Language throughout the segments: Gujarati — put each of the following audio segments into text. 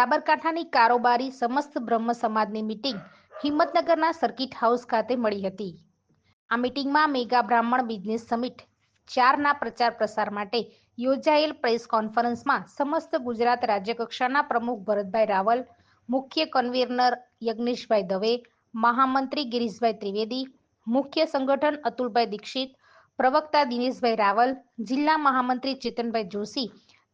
સાબરકાંઠાની કારોબારી સમસ્ત બ્રહ્મ સમાજની મીટિંગ હિંમતનગરના સર્કિટ હાઉસ ખાતે મળી હતી. આ મીટિંગમાં મેગા બ્રાહ્મણ બિઝનેસ સમિટ 4ના પ્રચાર પ્રસાર માટે યોજાયેલ પ્રેસ કોન્ફરન્સમાં સમસ્ત ગુજરાત રાજ્ય કક્ષાના પ્રમુખ ભરતભાઈ રાવલ, મુખ્ય કન્વીનર યજ્ઞેશભાઈ દવે, મહામંત્રી ગિરીશભાઈ ત્રિવેદી, મુખ્ય સંગઠન અતુલભાઈ દીક્ષિત, પ્રવક્તા દિનેશભાઈ રાવલ, જિલ્લા મહામંત્રી ચેતનભાઈ જોશી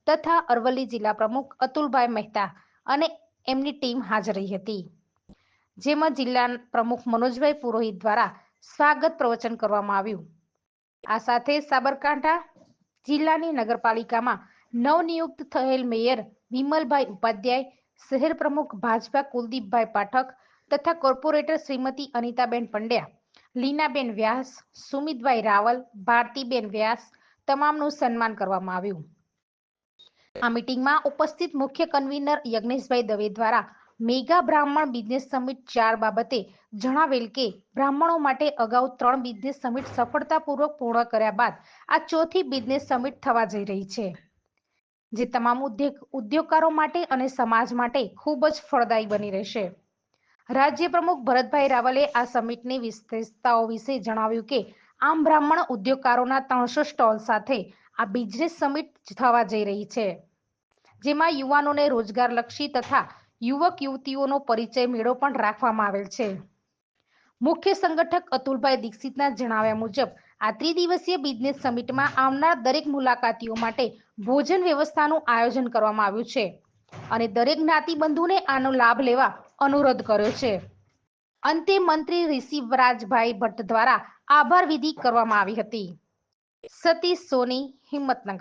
તથા અરવલ્લી જિલ્લા પ્રમુખ અતુલભાઈ મહેતા અને એમની ટીમ હાજર રહી હતી. જેમાં જિલ્લા પ્રમુખ મનોજભાઈ પુરોહિત દ્વારા સ્વાગત પ્રવચન કરવામાં આવ્યું. આ સાથે સાબરકાંઠા જિલ્લાની નગરપાલિકામાં નવનિયુક્ત થયેલ મેયર વિમલભાઈ ઉપાધ્યાય, શહેર પ્રમુખ ભાજપા કુલદીપભાઈ પાઠક તથા કોર્પોરેટર શ્રીમતી અનિતાબેન પંડ્યા, લીનાબેન વ્યાસ, સુમિતભાઈ રાવલ, ભારતીબેન વ્યાસ તમામનું સન્માન કરવામાં આવ્યું. આ મીટિંગમાં ઉપસ્થિત મુખ્ય કન્વીનર યજ્ઞેશભાઈ દવે દ્વારા મેગા બ્રાહ્મણ બિઝનેસ સમિટ 4 બાબતે જણાવેલ કે બ્રાહ્મણો માટે અગાઉ 3 બિઝનેસ સમિટ સફળતાપૂર્વક પૂર્ણ કર્યા બાદ આ ચોથી બિઝનેસ સમિટ થવા જઈ રહી છે, જે તમામ ઉદ્યોગકારો માટે અને સમાજ માટે ખૂબ જ ફળદાયી બની રહેશે. રાજ્ય પ્રમુખ ભરતભાઈ રાવલે આ સમિટની વિશેષતાઓ વિશે જણાવ્યું કે આમ બ્રાહ્મણ ઉદ્યોગકારોના 300 સ્ટોલ સાથે આ બિઝનેસ સમિટ થવા જઈ રહી છે, જેમાં યુવાનોને રોજગારલક્ષી તથા યુવક યુવતીઓનો પરિચય મેળો પણ રાખવામાં આવેલ છે. મુખ્ય સંગઠક અતુલભાઈ દીક્ષિતના જણાવ્યા મુજબ આ ત્રિદિવસીય બિઝનેસ સમિટમાં આવનાર દરેક મુલાકાતીઓ માટે ભોજન વ્યવસ્થાનું આયોજન કરવામાં આવ્યું છે અને દરેક જ્ઞાતિબંધુને આનો લાભ લેવા અનુરોધ કર્યો છે. અંતે મંત્રી ઋષિવરાજભાઈ ભટ્ટ દ્વારા આભાર વિધિ કરવામાં આવી હતી. સતીશ સોની, હિંમતનગર.